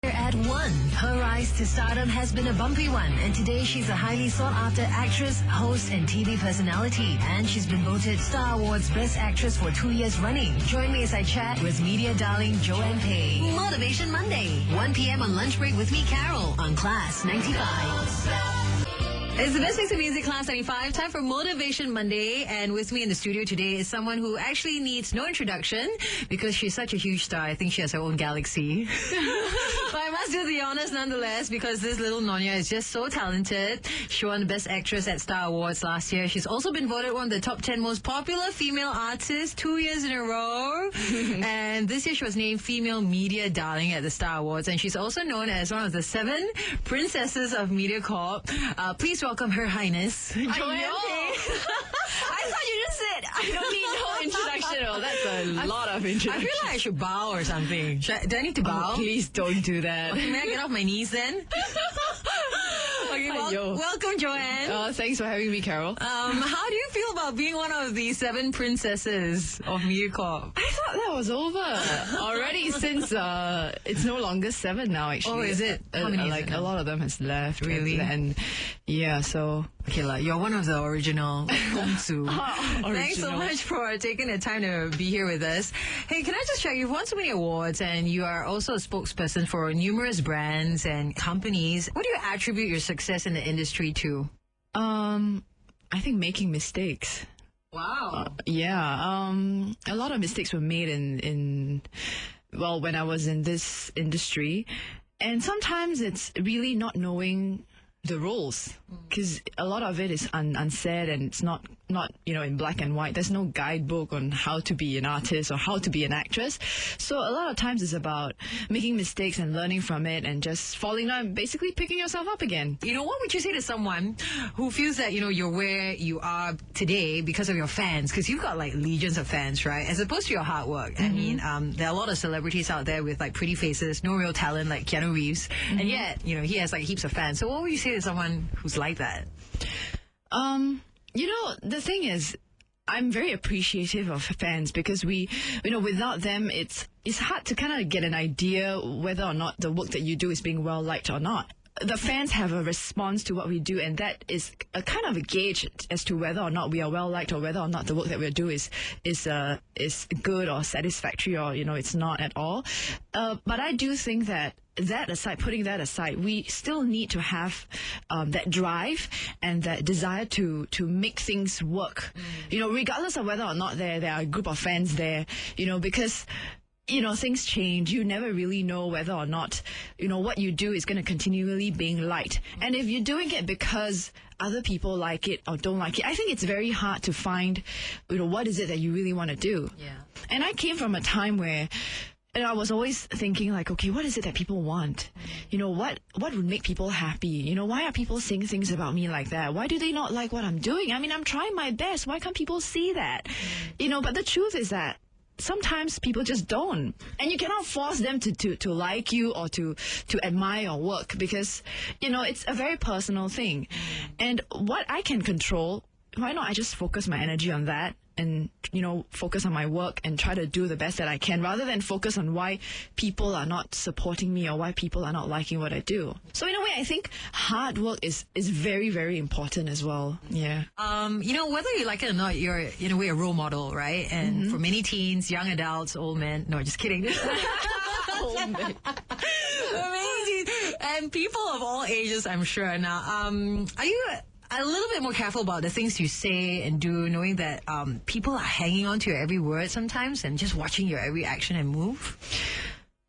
At 1, her rise to stardom has been a bumpy one, and today she's a highly sought-after actress, host, and TV personality. And she's been voted Star Awards Best Actress for 2 years running. Join me as I chat with media darling Joanne Peh. Motivation Monday, 1 p.m. on lunch break with me, Carol, on Class 95. It's the best mix of music, Class 95. Time for Motivation Monday. And with me in the studio today is someone who actually needs no introduction because she's such a huge star. I think she has her own galaxy. But I must do the honors nonetheless because this little Nonya is just so talented. She won the Best Actress at Star Awards last year. She's also been voted one of the top 10 most popular female artists 2 years in a row. And this year she was named Female Media Darling at the Star Awards. And she's also known as one of the 7 princesses of MediaCorp. Please welcome Her Highness, Joanne Peh. I thought you just said I don't need no introduction. Oh, that's a lot of introduction. I feel like I should bow or something. Do I need to bow? Oh, please don't do that. Okay, may I get off my knees then? Okay, welcome, Joanne. Thanks for having me, Carol. How do you feel about being one of the 7 princesses of MediaCorp? I thought that was over already since it's no longer 7 now, actually. Oh, is it? How many like a lot of them has left. Really? And yeah, so... Okay, you're one of the original Hongsu. Thanks so much for taking the time to be here with us. Hey, can I just check, you've won so many awards and you are also a spokesperson for numerous brands and companies. What do you attribute your success in the industry to? I think making mistakes. Wow. A lot of mistakes were made when I was in this industry. And sometimes it's really not knowing the rules, because a lot of it is unsaid and it's not in black and white. There's no guidebook on how to be an artist or how to be an actress. So a lot of times it's about making mistakes and learning from it and just falling down, basically picking yourself up again. What would you say to someone who feels that you're where you are today because of your fans? Because you've got legions of fans, right? As opposed to your hard work. I mean, there are a lot of celebrities out there with pretty faces, no real talent, like Keanu Reeves, and yet he has heaps of fans. So what would you say to someone who's like that? The thing is, I'm very appreciative of fans because without them, it's hard to kind of get an idea whether or not the work that you do is being well liked or not. The fans have a response to what we do, and that is a kind of a gauge as to whether or not we are well liked or whether or not the work that we do is good or satisfactory or it's not at all. But I do think that putting that aside, we still need to have that drive and that desire to make things work. Regardless of whether or not there are a group of fans there. Because things change. You never really know whether or not, what you do is going to continually being liked. And if you're doing it because other people like it or don't like it, I think it's very hard to find, what is it that you really want to do. Yeah. And I came from a time where I was always thinking okay, what is it that people want? What would make people happy? Why are people saying things about me like that? Why do they not like what I'm doing? I mean, I'm trying my best. Why can't people see that? But the truth is that sometimes people just don't, and you cannot force them to like you or to admire your work because it's a very personal thing. And what I can control, why not I just focus my energy on that and focus on my work and try to do the best that I can rather than focus on why people are not supporting me or why people are not liking what I do. So in a way, I think hard work is very, very important as well. Yeah. Whether you like it or not, you're in a way a role model, right? And for many teens, young adults, old men. No, just kidding. Old men. And people of all ages, I'm sure. Now, are you a little bit more careful about the things you say and do, knowing that people are hanging on to your every word sometimes and just watching your every action and move?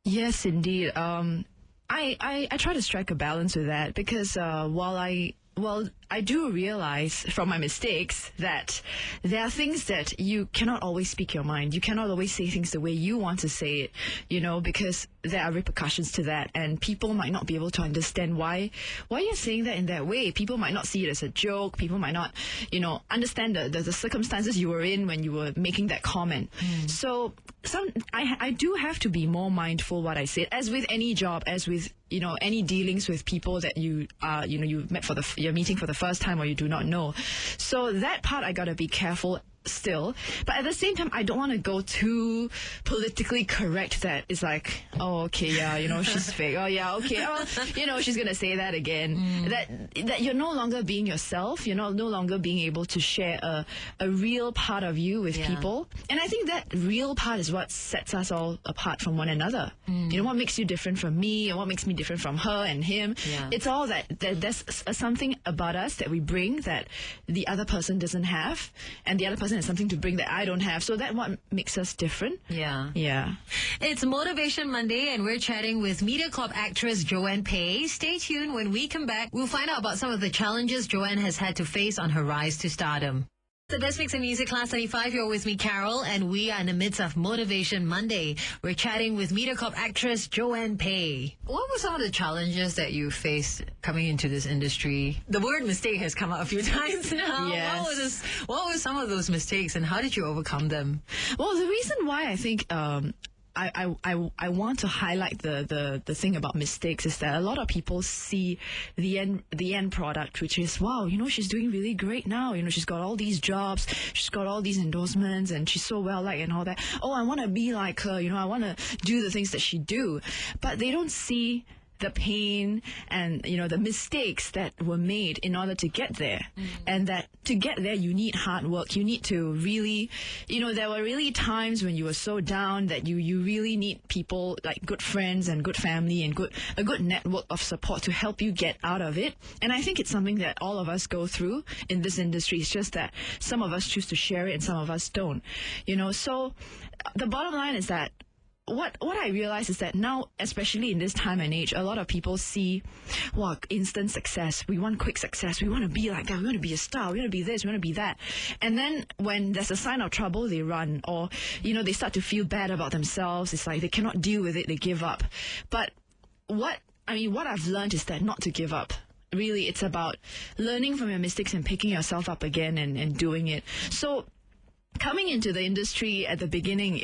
Yes, indeed. I try to strike a balance with that because while I do realize from my mistakes that there are things that you cannot always speak your mind. You cannot always say things the way you want to say it, because there are repercussions to that, and people might not be able to understand why you're saying that in that way. People might not see it as a joke. People might not, understand the circumstances you were in when you were making that comment. So I do have to be more mindful what I say, as with any job, as with any dealings with people that you met you're meeting for the first time or you do not know. So that part I gotta be careful still. But at the same time, I don't want to go too politically correct that it's like, oh, okay, yeah, she's fake. Oh, yeah, okay. Oh, she's going to say that again. That you're no longer being yourself. You're no longer being able to share a real part of you with people. And I think that real part is what sets us all apart from one another. What makes you different from me and what makes me different from her and him. Yeah. It's all that there's something about us that we bring that the other person doesn't have, and the other person has something to bring that I don't have. So that's what makes us different. Yeah. Yeah. It's Motivation Monday, and we're chatting with MediaCorp actress Joanne Peh. Stay tuned. When we come back, we'll find out about some of the challenges Joanne has had to face on her rise to stardom. The Best Mix of Music Class 95, you're with me, Carol, and we are in the midst of Motivation Monday. We're chatting with MediaCorp actress Joanne Peh. What were some of the challenges that you faced coming into this industry? The word mistake has come out a few times now. Yes. What were some of those mistakes, and how did you overcome them? Well, the reason why I think I want to highlight the thing about mistakes is that a lot of people see the end product, which is, wow, she's doing really great now. She's got all these jobs, she's got all these endorsements, and she's so well liked and all that. Oh, I want to be like her. I want to do the things that she do. But they don't see the pain and the mistakes that were made in order to get there. And that to get there you need hard work. You need to really, there were really times when you were so down that you really need people like good friends and good family and a good network of support to help you get out of it. And I think it's something that all of us go through in this industry. It's just that some of us choose to share it and some of us don't. So the bottom line is that what I realize is that now, especially in this time and age, a lot of people see, instant success. We want quick success. We want to be like that. We want to be a star. We want to be this. We want to be that. And then when there's a sign of trouble, they run, or they start to feel bad about themselves. It's like they cannot deal with it. They give up. But what I've learned is that not to give up. Really, it's about learning from your mistakes and picking yourself up again and doing it. So coming into the industry at the beginning,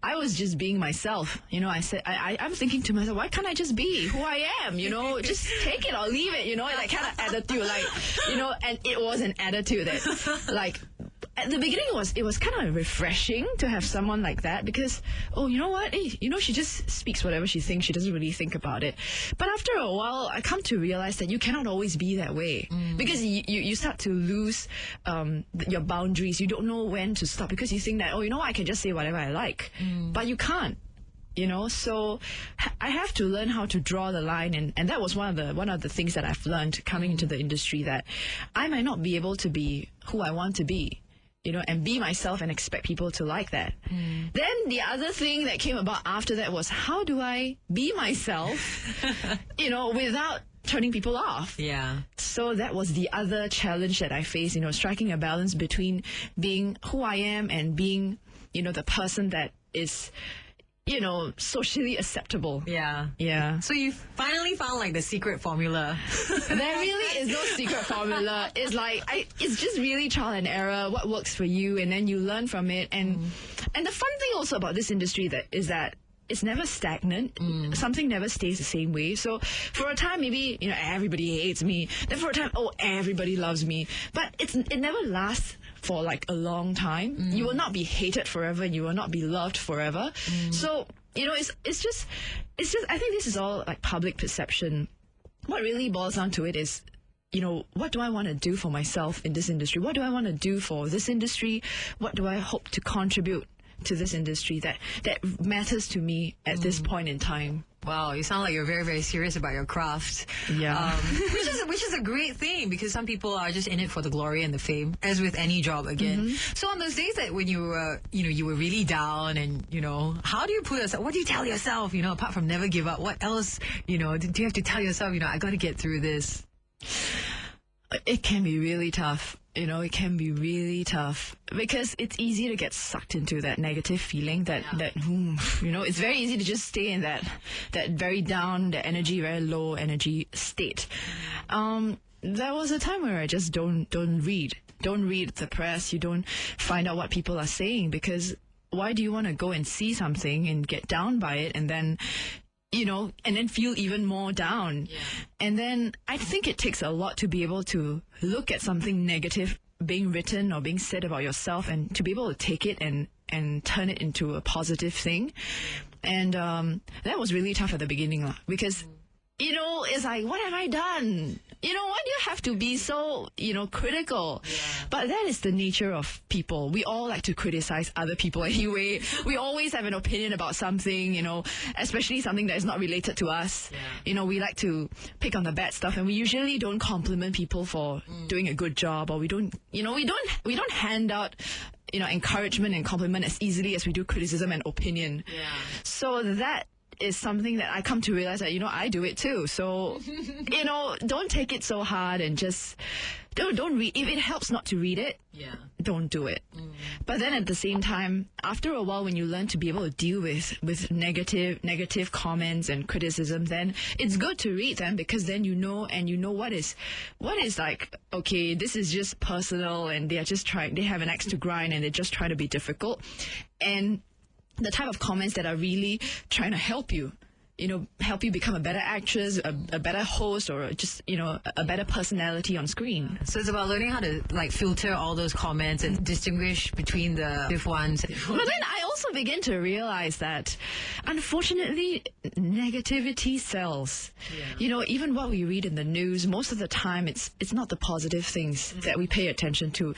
I was just being myself. I'm thinking to myself, why can't I just be who I am? Just take it or leave it, that kind of attitude, and it was an attitude that, at the beginning it was kind of refreshing to have someone like that, because, she just speaks whatever she thinks. She doesn't really think about it. But after a while, I come to realize that you cannot always be that way, because you start to lose your boundaries. You don't know when to stop, because you think that, I can just say whatever I like. But you can't. So I have to learn how to draw the line, and that was one of the things that I've learned coming into the industry, that I might not be able to be who I want to be, and be myself and expect people to like that. Then the other thing that came about after that was, how do I be myself, without turning people off? Yeah. So that was the other challenge that I faced, striking a balance between being who I am and being, the person that is, socially acceptable. Yeah. Yeah. So you finally found the secret formula. There really is no secret formula. It's it's just really trial and error, what works for you, and then you learn from it. And the fun thing also about this industry is that it's never stagnant. Something never stays the same way. So for a time, maybe, everybody hates me. Then for a time, everybody loves me. But it never lasts for a long time. You will not be hated forever. You will not be loved forever. So, it's just, I think this is all public perception. What really boils down to it is, what do I want to do for myself in this industry? What do I want to do for this industry? What do I hope to contribute to this industry that matters to me at this point in time? Wow, you sound like you're very, very serious about your craft. Yeah. Which is a great thing, because some people are just in it for the glory and the fame, as with any job again. So on those days that when you were, you were really down, and, how do you put yourself, what do you tell yourself, apart from never give up? What else, do you have to tell yourself, I got to get through this? It can be really tough. It can be really tough, because it's easy to get sucked into that negative feeling that it's very easy to just stay in that very down, the energy, very low energy state. There was a time where I just don't read the press. You don't find out what people are saying, because why do you want to go and see something and get down by it and then and then feel even more down? And then I think it takes a lot to be able to look at something negative being written or being said about yourself, and to be able to take it and turn it into a positive thing. And that was really tough at the beginning, because it's like, what have I done? Why do you have to be so, critical? Yeah. But that is the nature of people. We all like to criticize other people anyway. We always have an opinion about something, especially something that is not related to us. Yeah. We like to pick on the bad stuff, and we usually don't compliment people for doing a good job, or we don't hand out encouragement and compliment as easily as we do criticism and opinion. Yeah. So that is something that I come to realize that, I do it too. So, don't take it so hard, and just don't read. If it helps not to read it, don't do it. But then at the same time, after a while, when you learn to be able to deal with negative comments and criticism, then it's good to read them, because then you know what is like, okay, this is just personal, and they have an axe to grind, and they're just trying to be difficult. And the type of comments that are really trying to help you become a better actress, a better host, or just, a better personality on screen. So it's about learning how to filter all those comments and distinguish between the good ones. But then I also begin to realize that, unfortunately, negativity sells. Yeah. Even what we read in the news, most of the time it's not the positive things that we pay attention to.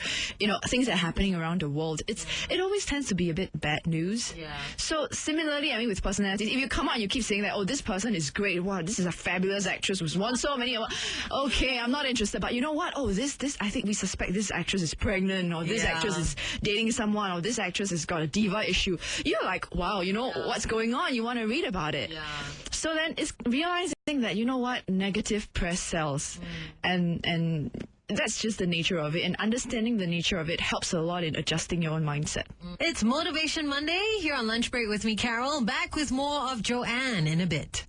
Things that are happening around the world. It always tends to be a bit bad news. Yeah. So similarly, with personalities, if you come out and you keep saying that, oh, this person is great, wow, this is a fabulous actress who's won so many awards. Okay, I'm not interested. But you know what? Oh, this I think we suspect this actress is pregnant, or this actress is dating someone, or this actress has got a diva issue. You're like, wow, what's going on? You want to read about it. Yeah. So then it's realizing that, negative press sells. And that's just the nature of it, and understanding the nature of it helps a lot in adjusting your own mindset. It's Motivation Monday here on Lunch Break with me, Carol. Back with more of Joanne in a bit.